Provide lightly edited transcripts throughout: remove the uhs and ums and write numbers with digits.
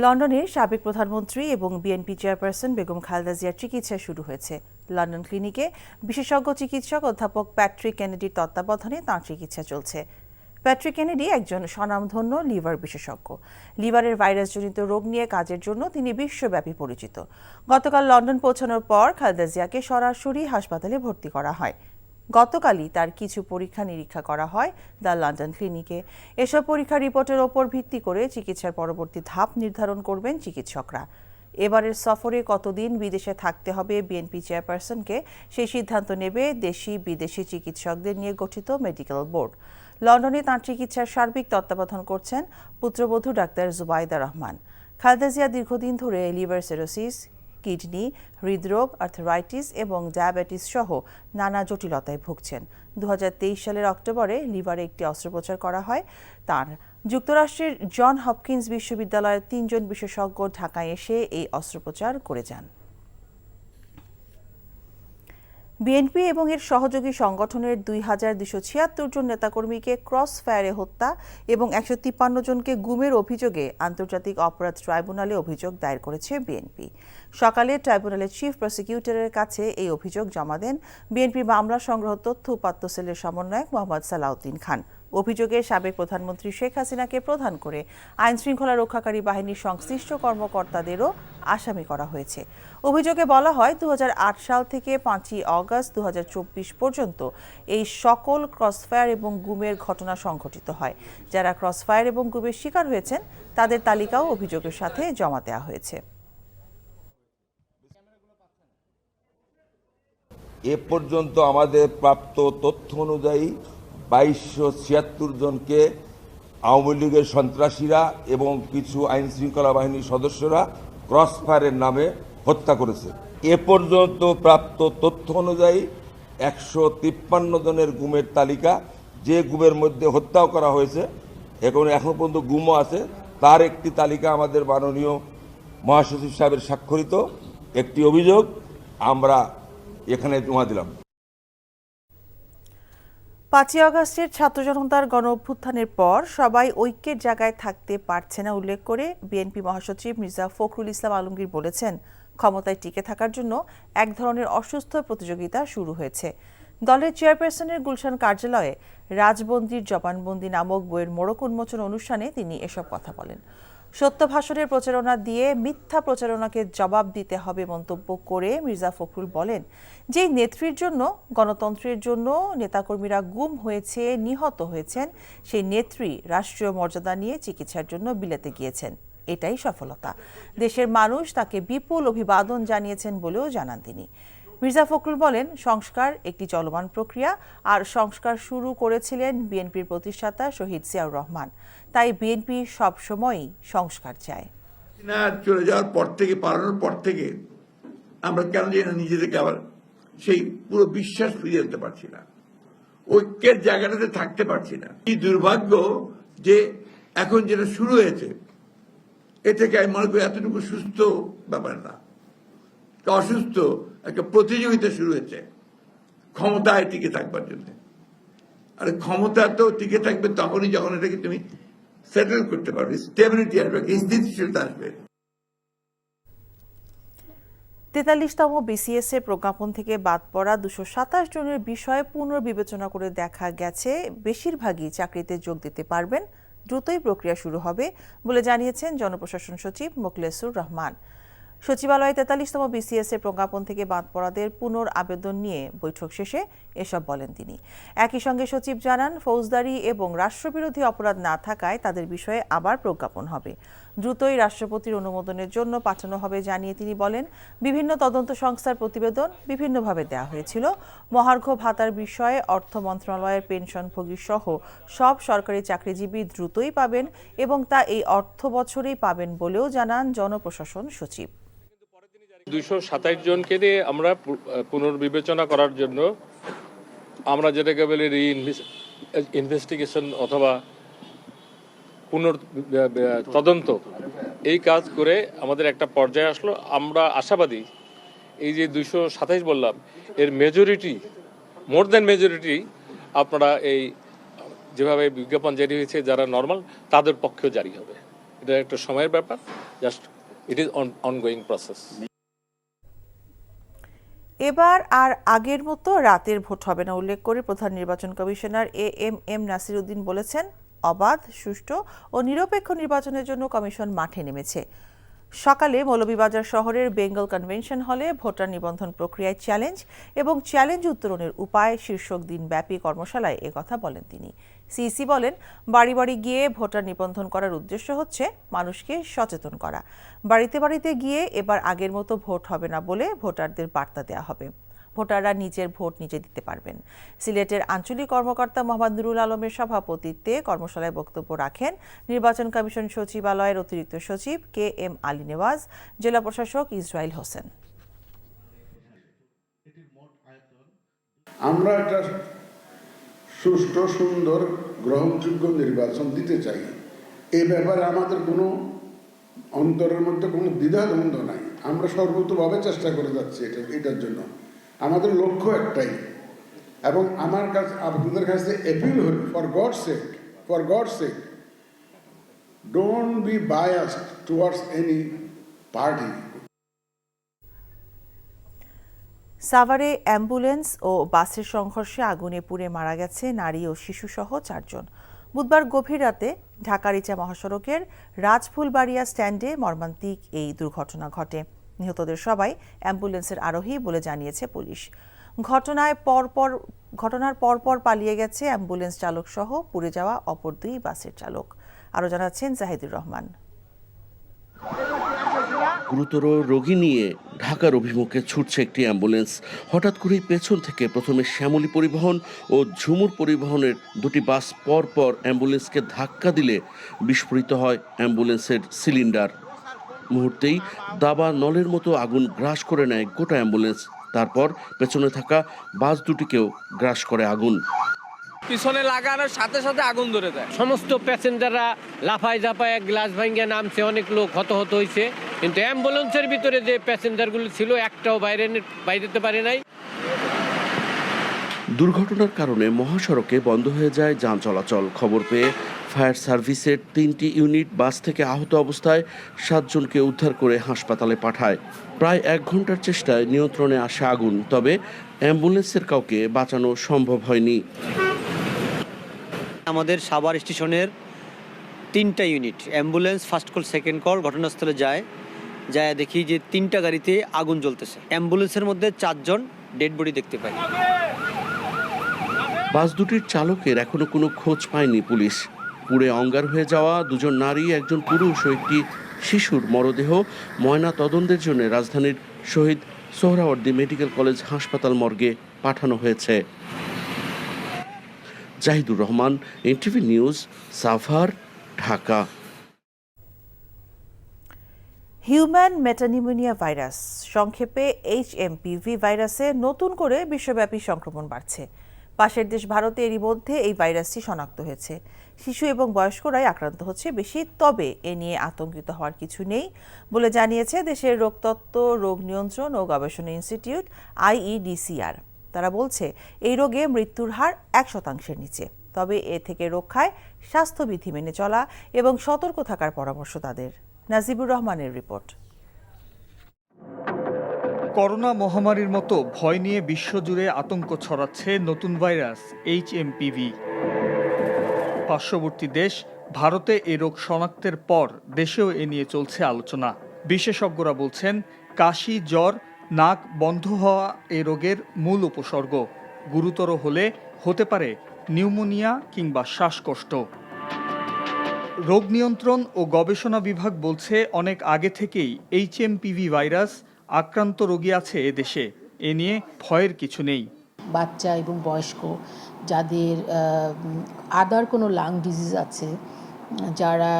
লন্ডনের সাবেক প্রধানমন্ত্রী এবং বিএনপি চেয়ারপারসন বেগম খালেদা জিয়ার চিকিৎসা শুরু হয়েছে। লন্ডন ক্লিনিকে বিশেষজ্ঞ চিকিৎসক অধ্যাপক প্যাট্রিক কেনেডির তত্ত্বাবধানে তাঁর চিকিৎসা চলছে। প্যাট্রিক কেনেডি একজন স্বনামধন্য লিভার বিশেষজ্ঞ। লিভারের ভাইরাসজনিত রোগ নিয়ে কাজের জন্য তিনি বিশ্বব্যাপী পরিচিত। গতকাল লন্ডন পৌঁছানোর পর খালেদা জিয়াকে সরাসরি হাসপাতালে ভর্তি করা হয়। গতকালই তার কিছু পরীক্ষা নিরীক্ষা করা হয় দ্য লন্ডন ক্লিনিকে। এসব পরীক্ষা রিপোর্টের ওপর ভিত্তি করে চিকিৎসার পরবর্তী ধাপ নির্ধারণ করবেন চিকিৎসকরা। এবারের সফরে কতদিন বিদেশে থাকতে হবে বিএনপি চেয়ারপারসনকে, সেই সিদ্ধান্ত নেবে দেশি বিদেশি চিকিৎসকদের নিয়ে গঠিত মেডিকেল বোর্ড। লন্ডনে তাঁর চিকিৎসার সার্বিক তত্ত্বাবধান করছেন পুত্রবধূ ডাক্তার জুবাইদা রহমান। খালেদা জিয়া দীর্ঘদিন ধরে লিভার সিরোসিস, কিডনি, হৃদরোগ, আর্থারাইটিস এবং ডায়াবেটিস সহ নানা জটিলতায় ভুগছেন। 2023 সালের অক্টোবরে লিভারে একটি অস্ত্রোপচার করা হয় তাঁর। যুক্তরাষ্ট্রের জন হপকিন্স বিশ্ববিদ্যালয়ের 3 জন বিশেষজ্ঞ ঢাকায় এসে এই অস্ত্রোপচার করে যান। বিএনপি এবং এর সহযোগী সংগঠনের 2276 জন নেতাকর্মীকে ক্রস ফায়ারে হত্যা এবং 153 জনকে গুমের অভিযোগে আন্তর্জাতিক অপরাধ ট্রাইব্যুনালে অভিযোগ দায়ের করেছে বিএনপি। সকালে ট্রাইব্যুনালের চিফ প্রসিকিউটরের কাছে এই অভিযোগ জমা দেন বিএনপি মামলা সংগ্রহ তথ্য উপাত্ত সেলের সমন্বয়ক মোহাম্মদ সালাউদ্দিন খান। অভিযোগে সাবেক প্রধানমন্ত্রী শেখ হাসিনাকে প্রধান করে আইনশৃঙ্খলা রক্ষাকারী বাহিনীর সংশ্লিষ্ট কর্মকর্তাদেরও আসামি করা হয়েছে। অভিযোগে বলা হয় 2008 সাল থেকে 5ই অগস্ট 2024 পর্যন্ত এই সকল ক্রসফায়ার এবং গুমের ঘটনা সংঘটিত হয়। যারা ক্রসফায়ার এবং গুমের শিকার হয়েছেন তাদের তালিকাও অভিযোগের সাথে জমা দেওয়া হয়েছে। এ পর্যন্ত আমাদের প্রাপ্ত তথ্য অনুযায়ী 2276 জনকে আওয়ামী লীগের সন্ত্রাসীরা এবং কিছু আইন শৃঙ্খলা বাহিনীর সদস্যরা ক্রসফায়ারের নামে হত্যা করেছে। এ পর্যন্ত প্রাপ্ত তথ্য অনুযায়ী 153 জনের গুমের তালিকা, যে গুমের মধ্যে হত্যাও করা হয়েছে, এখন পর্যন্ত গুমও আছে, তার একটি তালিকা আমাদের মাননীয় মহাসচিব সাহেবের স্বাক্ষরিত একটি অভিযোগ আমরা এখানে জমা দিলাম। 5ই আগস্টের ছাত্র জনতার গণ অভ্যুত্থানের পর সবাই ঐক্যের জায়গায় থাকতে পারছে না উল্লেখ করে বিএনপি মহাসচিব মির্জা ফখরুল ইসলাম আলমগীর বলেছেন, ক্ষমতায় টিকে থাকার জন্য এক ধরনের অসুস্থ প্রতিযোগিতা শুরু হয়েছে। দলের চেয়ারপারসনের গুলশান কার্যালয়ে রাজবন্দির জবানবন্দি নামক বইয়ের মোড়ক উন্মোচন অনুষ্ঠানে তিনি এসব কথা বলেন। সত্য ভাষণের প্রচারণা দিয়ে মিথ্যা প্রচারণাকে জবাব দিতে হবে মন্তব্য করে মির্জা ফখরুল বলেন, যে নেত্রীর জন্য, গণতন্ত্রের জন্য নেতাকর্মীরা গুম হয়েছে, নিহত হয়েছেন, সেই নেত্রী রাষ্ট্রীয় মর্যাদা নিয়ে চিকিৎসার জন্য বিলেতে গিয়েছেন। এটাই সফলতা। দেশের মানুষ তাকে বিপুল অভিবাদন জানিয়েছেন বলেও জানান তিনি। মির্জা ফখরুল বলেন, সংস্কার একটি চলমান প্রক্রিয়া, আর সংস্কার শুরু করেছিলেন বিএনপির প্রতিষ্ঠাতা শহীদ জিয়াউর রহমান। তাই বিএনপি সবসময়ই সংস্কার চায়। চলে যাওয়ার পর থেকে, পালানোর পর থেকে আমরা কেন জানি না নিজেদেরকে আবার সেই পুরো বিশ্বাস ফিরিয়ে আনতে পারছি না, ঐক্যের জায়গাটাতে থাকতে পারছি না। কি দুর্ভাগ্য যে এখন যেটা শুরু হয়েছে, এ থেকে আমি মনে করি এতটুকু সুস্থ ব্যাপার না, অসুস্থ একটা প্রতিযোগিতা শুরু হয়েছে ক্ষমতায় টিকে থাকবার জন্য। আর ক্ষমতা তো টিকে থাকবে তখনই যখন এটাকে তুমি সেটেল করতে পারবে, স্টেবিলিটি আসবে, ইনস্টিটিউশন আসবে। 43তম বিসিএস এর প্রজ্ঞাপন থেকে বাদ পড়া 227 জনের বিষয়ে পুনর্বিবেচনা করে দেখা গেছে বেশিরভাগই চাকরিতে যোগ দিতে পারবেন। দ্রুতই প্রক্রিয়া শুরু হবে বলে জানিয়েছেন জনপ্রশাসন সচিব মোখলেসুর রহমান। সচিবালয়ে 43তম বিসিএস এর প্রজ্ঞাপন থেকে বাদ পড়াদের পুনর আবেদন নিয়ে বৈঠক শেষে এসব বলেন তিনি। একই সঙ্গে সচিব জানান, ফৌজদারি এবং রাষ্ট্রবিরোধী অপরাধ না থাকায় তাদের বিষয়ে আবার প্রজ্ঞাপন হবে। দ্রুতই রাষ্ট্রপতির অনুমোদনের জন্য পাঠানো হবে জানিয়ে তিনি বলেন, বিভিন্ন তদন্ত সংস্থার প্রতিবেদন বিভিন্নভাবে দেওয়া হয়েছিল। মহার্ঘ ভাতার বিষয়ে অর্থ মন্ত্রণালয়ের পেনশনভোগী সহ সব সরকারি চাকরিজীবী দ্রুতই পাবেন এবং তা এই অর্থ বছরেই পাবেন বলেও জানান জনপ্রশাসন সচিব। 227 জনকে দিয়ে আমরা পুনর্বিবেচনা করার জন্য আমরা যেটাকে বলি ইনভেস্টিগেশন অথবা তদন্ত, এই কাজ করে আমাদের একটা পর্যায়ে আসলো। আমরা আশাবাদী এই যে 227 বললাম, এর মেজরিটি, মোর দ্যান মেজরিটি আপনারা এই যেভাবে বিজ্ঞাপন জারি হয়েছে যারা নর্মাল, তাদের পক্ষেও জারি হবে। এটা একটা সময়ের ব্যাপার, just it is ongoing process. এবার আর আগের মতো রাতের ভোট হবে না উল্লেখ করে প্রধান নির্বাচন কমিশনার এএমএম নাসির উদ্দিন বলেছেন, অবাধ, সুষ্ঠু ও নিরপেক্ষ নির্বাচনের জন্য কমিশন মাঠে নেমেছে। সকালে মৌলভীবাজার শহরের বেঙ্গল কনভেনশন হলে ভোটার নিবন্ধন প্রক্রিয়ায় চ্যালেঞ্জ এবং চ্যালেঞ্জ উত্তরণের উপায় শীর্ষক দিনব্যাপী কর্মশালায় একথা বলেন তিনি। সিইসি বলেন, বাড়ি বাড়ি গিয়ে ভোটার নিবন্ধন করার উদ্দেশ্য হচ্ছে মানুষকে সচেতন করা। বাড়িতে বাড়িতে গিয়ে এবার আগের মতো ভোট হবে না বলে ভোটারদের বার্তা দেওয়া হবে। ভোটাররা নিজের ভোট নিজে দিতে পারবেন। সিলেটের আঞ্চলিক কর্মকর্তা মোহাম্মদ নুরুল আলমের সভাপতিত্বে কর্মশালায় বক্তব্য রাখেন নির্বাচন কমিশন সচিবালয়ের অতিরিক্ত সচিব KM আলী নেওয়াজ, জেলা প্রশাসক ইসরাইল হোসেন। আমরা একটা সুষ্ঠু, সুন্দর, গ্রহণযোগ্য নির্বাচন দিতে চাই। এই ব্যাপারে আমাদের কোনো অন্তরের মধ্যে কোনো দ্বিধাদ্বন্দ্ব নাই। আমরা সর্বতভাবে চেষ্টা করে যাচ্ছি এটার জন্য। আমাদের লক্ষ্য একটাই, এবং আমার কাছে আপনাদের কাছে অ্যাপিল হল, for gods sec don't be biased towards any party. সাভারে অ্যাম্বুলেন্স ও বাসের সংঘর্ষে আগুনে পুড়ে মারা গেছে নারী ও শিশুসহ 4 জন। বুধবার গভীর রাতে ঢাকা রিচা মহাসড়কের রাজফুলবাড়িয়া স্ট্যান্ডে মর্মান্তিক এই দুর্ঘটনা ঘটে। নিহতদের সবাই অ্যাম্বুলেন্সের আরোহী বলে জানিয়েছে পুলিশ। ঘটনার পরপর পালিয়ে গেছে অ্যাম্বুলেন্স চালক সহ পুড়ে যাওয়া অপর 2 বাসের চালক। আরও জানাচ্ছেন জাহিদুর রহমান। গুরুতর রোগী নিয়ে ঢাকার অভিমুখে ছুটছে একটি অ্যাম্বুলেন্স। হঠাৎ করেই পেছন থেকে প্রথমে শ্যামলী পরিবহন ও ঝুমুর পরিবহনের 2টি বাস পরপর অ্যাম্বুলেন্সকে ধাক্কা দিলে বিস্ফোরিত হয় অ্যাম্বুলেন্সের সিলিন্ডার। মুহূর্তেই দাবা নলের মতো আগুন গ্রাস করে নেয় গোটা অ্যাম্বুলেন্স। তারপর পেছনে থাকা বাস দুটিকেও গ্রাস করে আগুন। পিছনে লাগানোর সাথে সাথে আগুন ধরে যায়। সমস্ত প্যাসেঞ্জাররা লাফায় ঝাপায় গ্লাস ভাঙ্গিয়ে নামছে, অনেক লোক হতাহত হয়েছে, কিন্তু অ্যাম্বুলেন্সের ভিতরে যে প্যাসেঞ্জারগুলো ছিল একটাও বাইরেতে পারে নাই। দুর্ঘটনার কারণে মহাসড়কে বন্ধ হয়ে যায় যান চলাচল। খবর পেয়ে ফায়ার সার্ভিসের 3টি ইউনিট বাস থেকে আহত অবস্থায় 7 জনকে উদ্ধার করে হাসপাতালে পাঠায়। প্রায় 1 ঘন্টার চেষ্টায় নিয়ন্ত্রণে আসে আগুন, তবে অ্যাম্বুলেন্সের কাউকে বাঁচানো সম্ভব হয়নি। আমাদের সাভার স্টেশনের 3টা unit ambulance first call second call ঘটনাস্থলে যায় দেখি যে 3টা গাড়িতে আগুন জ্বলতেছে। অ্যাম্বুলেন্সের মধ্যে 4 জন ডেড বডি দেখতে পাই। বাস দুটির চালকের এখনো কোনো খোঁজ পায়নি পুলিশ। পুড়ে অঙ্গার হয়ে যাওয়া 2 জন নারী, 1 জন পুরুষ ও একটি শিশুর মরদেহ ময়না তদন্তের জন্য রাজধানীর শহীদ সোহরাওয়ার্দী মেডিকেল কলেজ হাসপাতাল মর্গে পাঠানো হয়েছে। Jahidur Rahman, NTV news, Savar, Dhaka. Human metapneumonia virus, সংক্ষেপে HMPV ভাইরাসে নতুন করে বিশ্বব্যাপী সংক্রমণ বাড়ছে। পাশের দেশ ভারতে এরই মধ্যে এই ভাইরাসটি শনাক্ত হয়েছে। শিশু এবং বয়স্করাই আক্রান্ত হচ্ছে বেশি, তবে এ নিয়ে আতঙ্কিত হওয়ার কিছু নেই বলে জানিয়েছে দেশের রোগতত্ত্ব, রোগ নিয়ন্ত্রণ ও গবেষণা ইনস্টিটিউট IEDCR। তারা বলছে এই রোগে মৃত্যুর হার 1% নিচে, তবে এ থেকে রক্ষায় স্বাস্থ্যবিধি মেনে চলা এবং সতর্ক থাকার পরামর্শ তাদের। নাজিবুর রহমানের রিপোর্ট। করোনা মহামারীর মতো ভয় নিয়ে বিশ্বজুড়ে আতঙ্ক ছড়াচ্ছে নতুন ভাইরাস HMPV। পার্শ্ববর্তী দেশ ভারতে এ রোগ শনাক্তের পর দেশেও এ নিয়ে চলছে আলোচনা। বিশেষজ্ঞরা বলছেন, কাশি, জ্বর, নাক বন্ধ হওয়া এ রোগের মূল উপসর্গ। গুরুতর হলে হতে পারে নিউমোনিয়া কিংবা শ্বাসকষ্ট। রোগ নিয়ন্ত্রণ ও গবেষণা বিভাগ বলছে, অনেক আগে থেকেই HMPV ভাইরাস আক্রান্ত রোগী আছে এ দেশে। এ নিয়ে ভয়ের কিছু নেই। বাচ্চা এবং বয়স্ক যাদের আদার কোনো লাং ডিজিজ আছে, যারা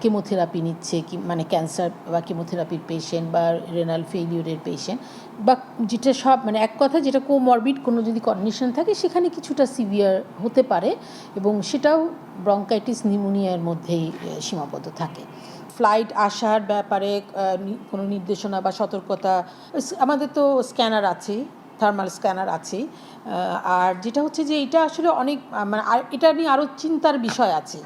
কেমোথেরাপি নিচ্ছে, মানে ক্যান্সার বা কেমোথেরাপির পেশেন্ট বা রেনাল ফেইলিউরের পেশেন্ট, বা যেটা সব মানে এক কথা যেটা কোমরবিড কোনো যদি কন্ডিশন থাকে সেখানে কিছুটা সিভিয়ার হতে পারে, এবং সেটাও ব্রঙ্কাইটিস নিউমোনিয়ার মধ্যেই সীমাবদ্ধ থাকে। ফ্লাইট আসার ব্যাপারে কোনো নির্দেশনা বা সতর্কতা, আমাদের তো স্ক্যানার আছে, থার্মাল স্ক্যানার আছে। আর যেটা হচ্ছে যে এটা আসলে অনেক মানে এটা নিয়ে আরও চিন্তার বিষয় আছে।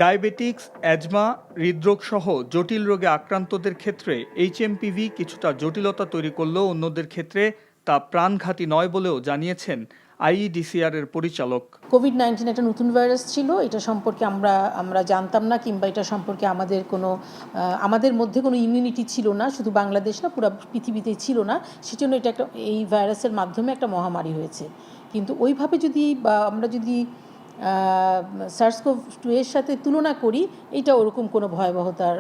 ডায়াবেটিক্স, অ্যাজমা, হৃদরোগ সহ জটিল রোগে আক্রান্তদের ক্ষেত্রে HMPV কিছুটা জটিলতা তৈরি করলেও অন্যদের ক্ষেত্রে তা প্রাণঘাতী নয় বলেও জানিয়েছেন IEDCR এর পরিচালক। কোভিড-19 একটা নতুন ভাইরাস ছিল, এটা সম্পর্কে আমরা জানতাম না, কিংবা এটা সম্পর্কে আমাদের মধ্যে কোনো ইমিউনিটি ছিল না, শুধু বাংলাদেশ না, পুরো পৃথিবীতেই ছিল না। সেজন্য এটা এই ভাইরাসের মাধ্যমে একটা মহামারী হয়েছে। কিন্তু ওইভাবে আমরা যদি SARS-CoV-2 এর সাথে তুলনা করি, এটা ওরকম কোনো ভয়াবহতার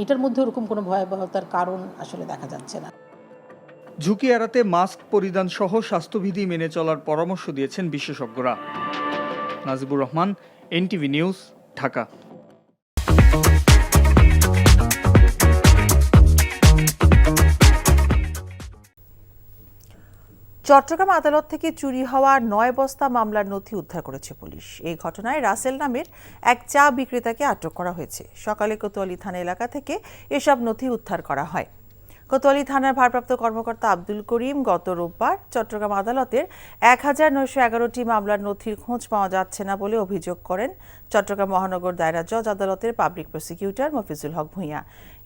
এটার মধ্যে ওরকম কোনো ভয়াবহতার কারণ আসলে দেখা যাচ্ছে না। ঝুঁকি এড়াতে মাস্ক পরিধান সহ স্বাস্থ্যবিধি মেনে চলার পরামর্শ দিয়েছেন বিশেষজ্ঞরা। Najibur Rahman, NTV news, Dhaka. চট্টগ্রাম আদালত থেকে চুরি হওয়া 9 বস্তা মামলার নথি উদ্ধার করেছে পুলিশ। এই ঘটনায় রাসেল নামের এক চা বিক্রেতাকে আটক করা হয়েছে। সকালে কোতোয়ালি থানা এলাকা থেকে এসব নথি উদ্ধার করা হয়। কোতোয়ালি থানার ভারপ্রাপ্ত কর্মকর্তা আব্দুল করিম গত রোববার চট্টগ্রাম আদালতের 1911টি মামলার নথির খোঁজ পাওয়া যাচ্ছে না বলে অভিযোগ করেন চট্টগ্রাম মহানগর দায়রা জজ আদালতের পাবলিক প্রসিকিউটর মফিজুল হক ভূঁইয়া।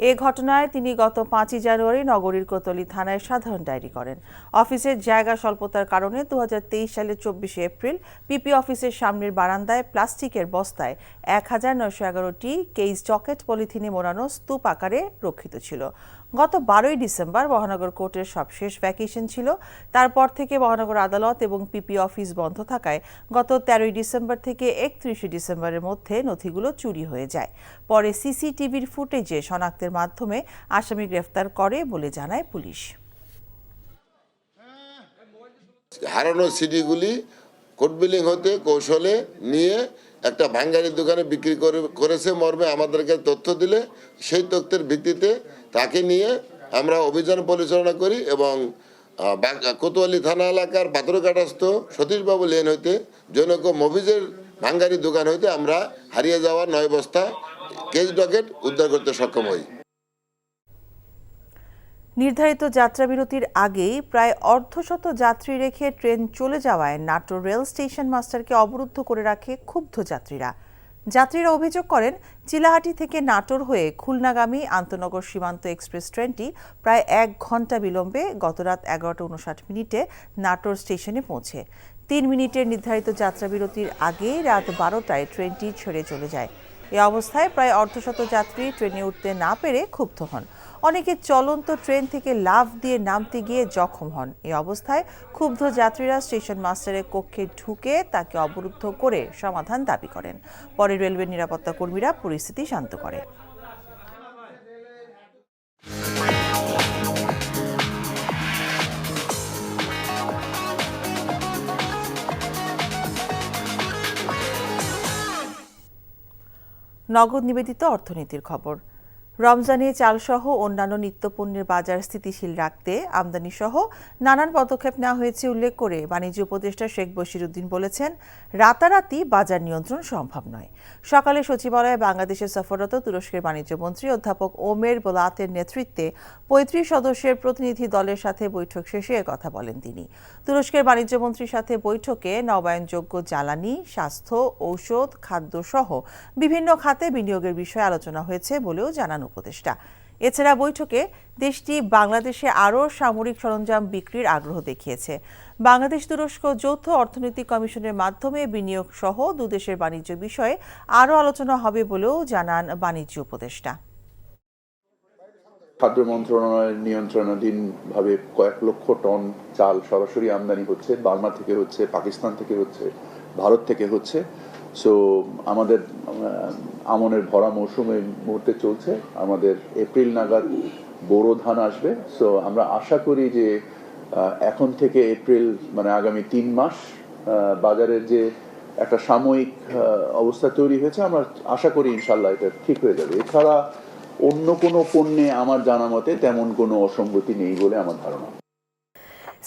এ ঘটনায় তিনি গত 5 জানুয়ারি নগরীর কোতোয়ালি থানায় সাধারণ ডায়েরি করেন। অফিসের জায়গা স্বল্পতার কারণে 2023 সালের 24 এপ্রিল পিপি অফিসের সামনের বারান্দায় প্লাস্টিকের বস্তায় 1911টি কেস চকেট পলিথিনে মোড়ানো স্তূপ আকারে রক্ষিত ছিল। গত 12 ডিসেম্বর মহানগর কোর্টের সবশেষ ভ্যাকেশন ছিল। তারপর থেকে মহানগর আদালত এবং পিপি অফিস বন্ধ থাকায় গত 13 ডিসেম্বর থেকে 31 ডিসেম্বরের মধ্যে নথিগুলো চুরি হয়ে যায়। পরে সিসিটিভির ফুটেজে শনাক্তের মাধ্যমে আসামি গ্রেফতার করে বলে জানায় পুলিশ। হারানো সিডিগুলি কোর্ট বিলিং হতে কৌশলে নিয়ে একটা ভাঙ্গারির দোকানে বিক্রি করেছে মর্মে আমাদেরকে তথ্য দিলে সেই তথ্যের ভিত্তিতে তাকে নিয়ে আমরা অভিযান পরিচালনা করি এবং কোতোয়ালি থানা এলাকার পাথরঘাটস্থ সতীশবাবু লেন হইতে জনক মফিজের ভাঙ্গারি দোকান হইতে আমরা হারিয়ে যাওয়া 9 বস্তা কেস ডকেট উদ্ধার করতে সক্ষম হই। নির্ধারিত যাত্রাবিরতির আগেই প্রায় অর্ধশত যাত্রী রেখে ট্রেন চলে যাওয়ায় নাটোর রেল স্টেশন মাস্টারকে অবরুদ্ধ করে রাখে ক্ষুব্ধ যাত্রীরা অভিযোগ করেন চিলাহাটি থেকে নাটোর হয়ে খুলনাগামী আন্তনগর সীমান্ত এক্সপ্রেস ট্রেনটি প্রায় 1 ঘন্টা বিলম্বে গতরাত 11:59 নাটোর স্টেশনে পৌঁছে। 3 মিনিটের নির্ধারিত যাত্রাবিরতির আগে রাত 12টায় ট্রেনটি ছেড়ে চলে যায়। এ অবস্থায় প্রায় অর্ধশত যাত্রী ট্রেনে উঠতে না পেরে ক্ষুব্ধ হন। অনেকে চলন্ত ট্রেন থেকে লাফ দিয়ে নামতে গিয়ে জখম হন। এই অবস্থায় ক্ষুব্ধ যাত্রীরা স্টেশন মাস্টারের কক্ষে ঢুকে তাকে অবরুদ্ধ করে সমাধান দাবি করেন। পরে রেলওয়ে নিরাপত্তা কর্মীরা পরিস্থিতি শান্ত করে। নগদ নিবেদিত অর্থনীতির খবর। রমজানে চালসহ অন্যান্য নিত্যপণ্যের বাজার স্থিতিশীল রাখতে আমদানিসহ নানান পদক্ষেপ নেওয়া হয়েছে উল্লেখ করে বাণিজ্য উপদেষ্টা শেখ বশিরউদ্দিন বলেছেন, রাতারাতি বাজার নিয়ন্ত্রণ সম্ভব নয়। সকালে সচিবালয়ে বাংলাদেশে সফররত তুরস্কের বাণিজ্যমন্ত্রী অধ্যাপক ওমের বোলাতের নেতৃত্বে 35 সদস্যের প্রতিনিধি দলের সাথে বৈঠক শেষে কথা বলেন তিনি। তুরস্কের বাণিজ্যমন্ত্রীর সাথে বৈঠকে নবায়নযোগ্য জ্বালানি, স্বাস্থ্য, ঔষধ, খাদ্য সহ বিভিন্ন খাতে বিনিয়োগের বিষয়ে আলোচনা হয়েছে বলেও জানান উপদেষ্টা। এছাড়া বৈঠকে দেশটি বাংলাদেশে আরও সামরিক সরঞ্জাম বিক্রির আগ্রহ দেখিয়েছে। বাংলাদেশ তুরস্ক যৌথ অর্থনৈতিক কমিশনের মাধ্যমে বিনিয়োগ সহ দুদেশের বাণিজ্য বিষয়ে আরও আলোচনা হবে বলেও জানান বাণিজ্য উপদেষ্টা। খাদ্য মন্ত্রণালয়ের নিয়ন্ত্রণাধীনভাবে কয়েক লক্ষ টন চাল সরাসরি আমদানি হচ্ছে, বার্মা থেকে হচ্ছে, পাকিস্তান থেকে হচ্ছে, ভারত থেকে হচ্ছে। সো আমাদের আমনের ভরা মৌসুমে মুহূর্তে চলছে, আমাদের এপ্রিল নাগাদ বোরো ধান আসবে। সো আমরা আশা করি যে এখন থেকে এপ্রিল আগামী 3 মাস বাজারের যে একটা সাময়িক অবস্থা তৈরি হয়েছে, আমরা আশা করি ইনশাল্লাহ এটা ঠিক হয়ে যাবে। এছাড়া অন্য কোনো পণ্যে আমার জানা মতে তেমন কোনো অসঙ্গতি নেই বলে আমার ধারণা।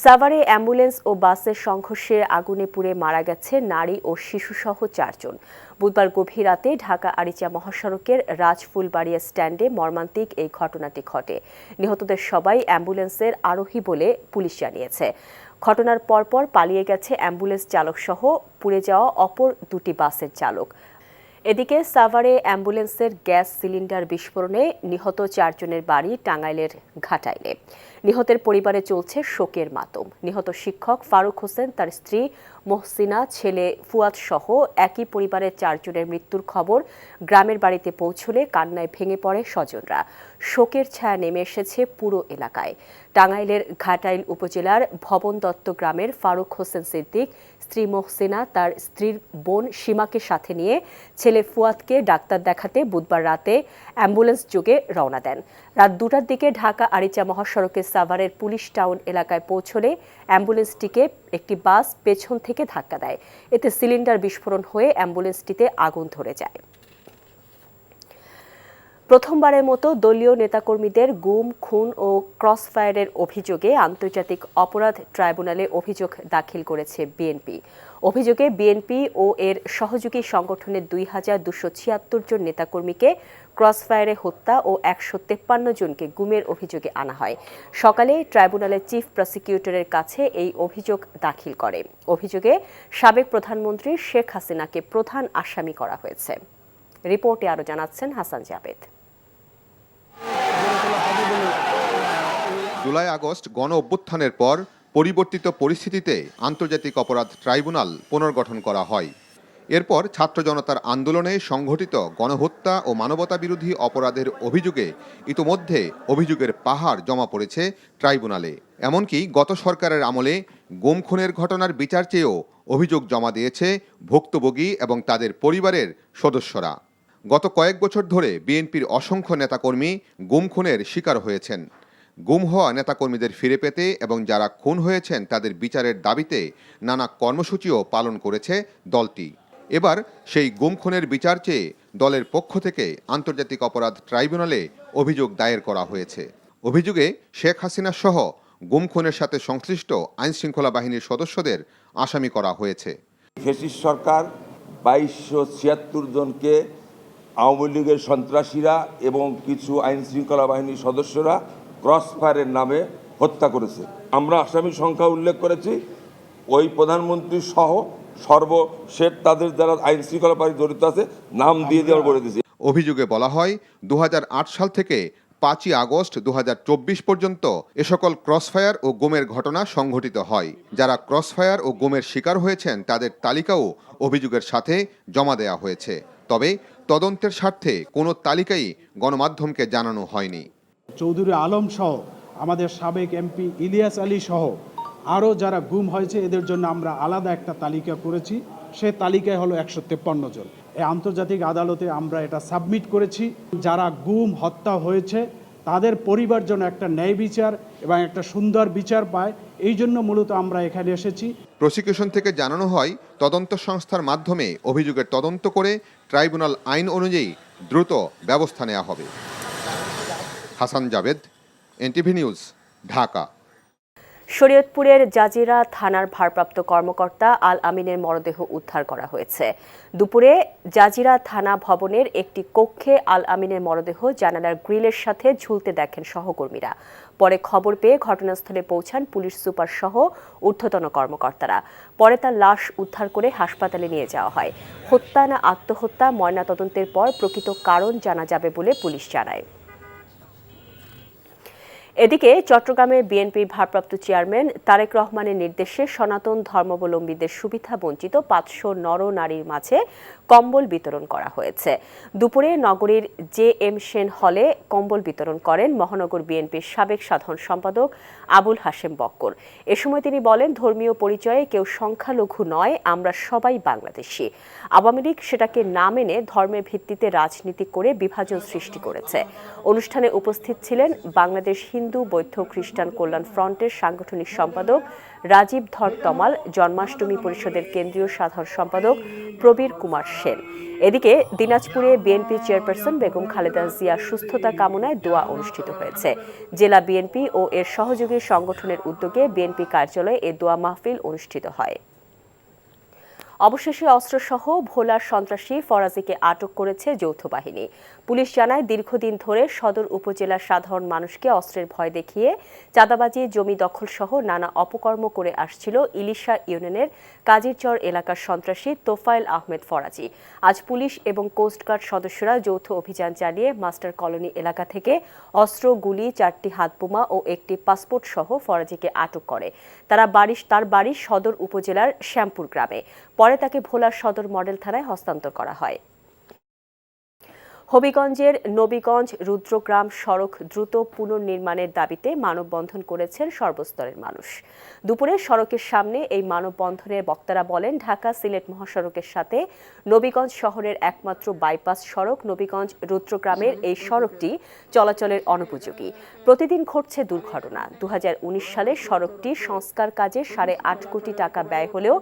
সাভারে অ্যাম্বুলেন্স ও বাসের সংঘর্ষে আগুনে পুড়ে মারা গেছে নারী ও শিশুসহ 4 জন। বুধবার গভীর রাতে ঢাকা আরিচা মহাসড়কের রাজফুলবাড়িয়া স্ট্যান্ডে মর্মান্তিক এই ঘটনাটি ঘটে। নিহতদের সবাই অ্যাম্বুলেন্সের আরোহী বলে পুলিশ জানিয়েছে। ঘটনার পরপর পালিয়ে গেছে অ্যাম্বুলেন্স চালক সহ পুড়ে যাওয়া অপর 2টি বাসের চালক। এদিকে সাভারে অ্যাম্বুলেন্সের গ্যাস সিলিন্ডার বিস্ফোরণে নিহত 4 জনের বাড়ি টাঙ্গাইলের ঘাটাইলে। নিহতের পরিবারে চলছে শোকের মাতম। নিহত শিক্ষক ফারুক হোসেন, তার স্ত্রী মহসিনা, ছেলে ফুয়াদ সহ একই পরিবারের 4 জনের মৃত্যুর খবর গ্রামের বাড়িতে পৌঁছলে কান্নায় ভেঙে পড়ে স্বজনরা। শোকের ছায়া নেমে এসেছে পুরো এলাকায়। টাঙ্গাইলের ঘাটাইল উপজেলার ভবন দত্ত গ্রামের ফারুক হোসেন সিদ্দিক, স্ত্রী মহসিনা তার স্ত্রীর বোন সীমাকে সাথে নিয়ে ছেলে ফুয়াদকে ডাক্তার দেখাতে বুধবার রাতে অ্যাম্বুলেন্স যোগে রওনা দেন। রাত 2টার দিকে ঢাকা আরিচা মহাসড়কের সাভারের পুলিশ টাউন এলাকায় পৌঁছলে অ্যাম্বুলেন্সটিকে একটি বাস পেছন থেকে ধাক্কা দেয়। এতে সিলিন্ডার বিস্ফোরণ হয়ে অ্যাম্বুলেন্সটিতে আগুন ধরে যায়। প্রথমবারের মতো দলীয় নেতাকর্মীদের গুম, খুন ও ক্রসফায়ারের অভিযোগে আন্তর্জাতিক অপরাধ ট্রাইব্যুনালে অভিযোগ দাখিল করেছে বিএনপি। অভিযোগে বিএনপি ও এর সহযোগী সংগঠনের 2276 জন নেতাকর্মীকে ক্রসফায়ারে হত্যা ও 153 জনকে গুমের অভিযোগে আনা হয়। সকালে ট্রাইব্যুনালের চিফ প্রসিকিউটরের কাছে এই অভিযোগ দাখিল করে। অভিযোগে সাবেক প্রধানমন্ত্রী শেখ হাসিনাকে প্রধান আসামি করা হয়েছে। রিপোর্টে আরও জানাচ্ছেন হাসান জাবেদ। জুলাই আগস্ট গণ অভ্যুত্থানের পর পরিবর্তিত পরিস্থিতিতে আন্তর্জাতিক অপরাধ ট্রাইব্যুনাল পুনর্গঠন করা হয়। এরপর ছাত্র জনতার আন্দোলনে সংঘটিত গণহত্যা ও মানবতা বিরোধী অপরাধের অভিযোগে ইতোমধ্যে অভিযোগের পাহাড় জমা পড়েছে ট্রাইব্যুনালে। এমনকি গত সরকারের আমলে গুম খুনের ঘটনার বিচার চেয়েও অভিযোগ জমা দিয়েছে ভুক্তভোগী এবং তাদের পরিবারের সদস্যরা। গত কয়েক বছর ধরে বিএনপির অসংখ্য নেতাকর্মী গুম খুনের শিকার হয়েছেন। গুম হওয়া নেতাকর্মীদের ফিরে পেতে এবং যারা খুন হয়েছেন তাদের বিচারের দাবিতে নানা কর্মসূচিও পালন করেছে দলটি। এবার সেই গুম খুনের বিচার চেয়ে দলের পক্ষ থেকে আন্তর্জাতিক অপরাধ ট্রাইব্যুনালে অভিযোগ দায়ের করা হয়েছে। অভিযোগে শেখ হাসিনা সহ গুম খুনের সাথে সংশ্লিষ্ট আইনশৃঙ্খলা বাহিনীর সদস্যদের আসামি করা হয়েছে। ফ্যাসিস্ট সরকার 2276 জনকে আওয়ামী লীগের সন্ত্রাসীরা এবং কিছু আইনশৃঙ্খলা বাহিনীর সদস্যরা ক্রসফায়ারের নামে হত্যা করেছে। আমরা আসামি সংখ্যা উল্লেখ করেছি, ওই প্রধানমন্ত্রী সহ সর্বশেষ তাদের যারা আইনশৃঙ্খলা বাহিনী জড়িত আছে নাম দিয়ে দেওয়ার বলে দিয়েছে। অভিযোগে বলা হয় 2008 সাল থেকে 5ই আগস্ট 2024 পর্যন্ত এ সকল ক্রসফায়ার ও গুমের ঘটনা সংঘটিত হয়। যারা ক্রসফায়ার ও গুমের শিকার হয়েছেন তাদের তালিকাও অভিযোগের সাথে জমা দেওয়া হয়েছে। তবে তদন্তের স্বার্থে কোনো তালিকাই গণমাধ্যমকে জানানো হয়নি। চৌধুরী আলম সহ আমাদের সাবেক এমপি ইলিয়াস আলী সহ আরও যারা গুম হয়েছে এদের জন্য আমরা আলাদা একটা তালিকা করেছি। সে তালিকায় হলো 153 জন। এই আন্তর্জাতিক আদালতে আমরা এটা সাবমিট করেছি। যারা গুম হত্যা হয়েছে তাদের পরিবার যেন একটা ন্যায় বিচার এবং একটা সুন্দর বিচার পায়, এই জন্য মূলত আমরা এখানে এসেছি। প্রসিকিউশন থেকে জানানো হয় তদন্ত সংস্থার মাধ্যমে অভিযোগের তদন্ত করে ট্রাইব্যুনাল আইন অনুযায়ী দ্রুত ব্যবস্থা নেওয়া হবে। Hasan Jabed, NTV news, Dhaka. শরীয়তপুরের জাজিরা থানার ভারপ্রাপ্ত কর্মকর্তা আল আমিনের মরদেহ উদ্ধার করা হয়েছে। দুপুরে জাজিরা থানা ভবনের একটি কক্ষে আল আমিনের মরদেহ জানালার গ্রিলের সাথে ঝুলতে দেখেন সহকর্মীরা। পরে খবর পেয়ে ঘটনাস্থলে পৌঁছান পুলিশ সুপার সহ ঊর্ধ্বতন কর্মকর্তারা। পরে তার লাশ উদ্ধার করে হাসপাতালে নিয়ে যাওয়া হয়। হত্যা না আত্মহত্যা ময়নাতদন্তের পর প্রকৃত কারণ জানা যাবে বলে পুলিশ জানায়। এদিকে চট্টগ্রামে বিএনপির ভারপ্রাপ্ত চেয়ারম্যান তারেক রহমানের নির্দেশে সনাতন ধর্মাবলম্বীদের সুবিধা বঞ্চিত 500 নর-নারীর মাঝে কম্বল বিতরণ করা হয়েছে। দুপুরে নগরীর জে.এম. সেন হলে কম্বল বিতরণ করেন মহানগর বিএনপির সাবেক সাধারণ সম্পাদক আবুল হাশেম বক্কর। এ সময় তিনি বলেন, ধর্মীয় পরিচয়ে কেউ সংখ্যালঘু নয়, আমরা সবাই বাংলাদেশি। আওয়ামী লীগ সেটাকে না মেনে ধর্মের ভিত্তিতে রাজনীতি করে বিভাজন সৃষ্টি করেছে। অনুষ্ঠানে উপস্থিত ছিলেন বাংলাদেশ হিন্দু বৌদ্ধ খ্রিস্টান কল্যাণ ফ্রন্টের সাংগঠনিক সম্পাদক রাজীব ধর তমাল, জন্মাষ্টমী পরিষদের কেন্দ্রীয় সাধারণ সম্পাদক প্রবীর কুমার সেন। এদিকে দিনাজপুরে বিএনপি চেয়ারপারসন বেগম খালেদা জিয়ার সুস্থতা কামনায় দোয়া অনুষ্ঠিত হয়েছে। জেলা বিএনপি ও এর সহযোগী সংগঠনের উদ্যোগে বিএনপি কার্যালয়ে এ দোয়া মাহফিল অনুষ্ঠিত হয়। অবশেষে অস্ত্রসহ ভোলার সন্ত্রাসী ফরাজিকে আটক করেছে যৌথ বাহিনী। পুলিশ জানায় দীর্ঘদিন ধরে সদর উপজেলার সাধারণ মানুষকে অস্ত্রের ভয় দেখিয়ে চাঁদাবাজি, জমি দখল সহ নানা অপকর্ম করে আসছিল ইলিশা ইউনিয়নের কাজীরচর এলাকার সন্ত্রাসী তোফায়েল আহমেদ ফরাজি। আজ পুলিশ এবং কোস্টগার্ড সদস্যরা যৌথ অভিযান চালিয়ে মাস্টার কলোনি এলাকা থেকে অস্ত্র, গুলি, 4টি হাতবোমা ও একটি পাসপোর্ট সহ ফরাজিকে আটক করে। তার বাড়ি সদর উপজেলার শ্যামপুর গ্রামে। পরে তাকে ভোলার সদর মডেল থানায় হস্তান্তর করা হয়। হবিগঞ্জের নবীগঞ্জ রুদ্রগ্রাম সড়ক দ্রুত পুনর্নির্মাণের দাবিতে মানববন্ধন করেছেন সর্বস্তরের মানুষ। দুপুরে সড়কের সামনে এই মানববন্ধনের বক্তারা বলেন, ঢাকা সিলেট মহাসড়কের সাথে নবীগঞ্জ শহরের একমাত্র বাইপাস সড়ক নবীগঞ্জ রুদ্রগ্রামের এই সড়কটি চলাচলের অনুপযোগী। প্রতিদিন ঘটছে দুর্ঘটনা। 2019 সালে সড়কটি সংস্কার কাজে 8.5 কোটি টাকা ব্যয় হলেও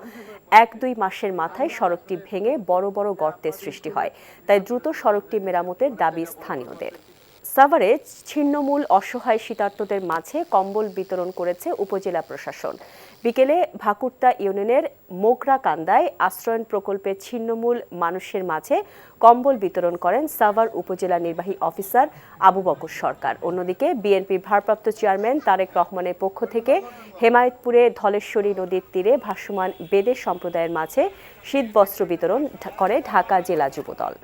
1-2 মাসের মাথায় সড়কটি ভেঙে বড় বড় গর্তের সৃষ্টি হয়। তাই দ্রুত সড়কটি মেরামতের দাবি স্থানীয়দের। সাভারে ছিন্নমূল অসহায় শীতার্তদের মাঝে কম্বল বিতরণ করেছে উপজেলা প্রশাসন। বিকেলে ভাকুরতা ইউনিয়নের মোগরাকান্দায় আশ্রয়ণ প্রকল্পের ছিন্নমূল মানুষের মাঝে কম্বল বিতরণ করেন সাভার উপজেলা নির্বাহী অফিসার আবু বকর সরকার। অন্যদিকে বিএনপির ভারপ্রাপ্ত চেয়ারম্যান তারেক রহমানের পক্ষ থেকে হেমায়েতপুরে ধলেশ্বরী নদীর তীরে ভাসমান বেদে সম্প্রদায়ের মাঝে শীতবস্ত্র বিতরণ করে ঢাকা জেলা যুবদল।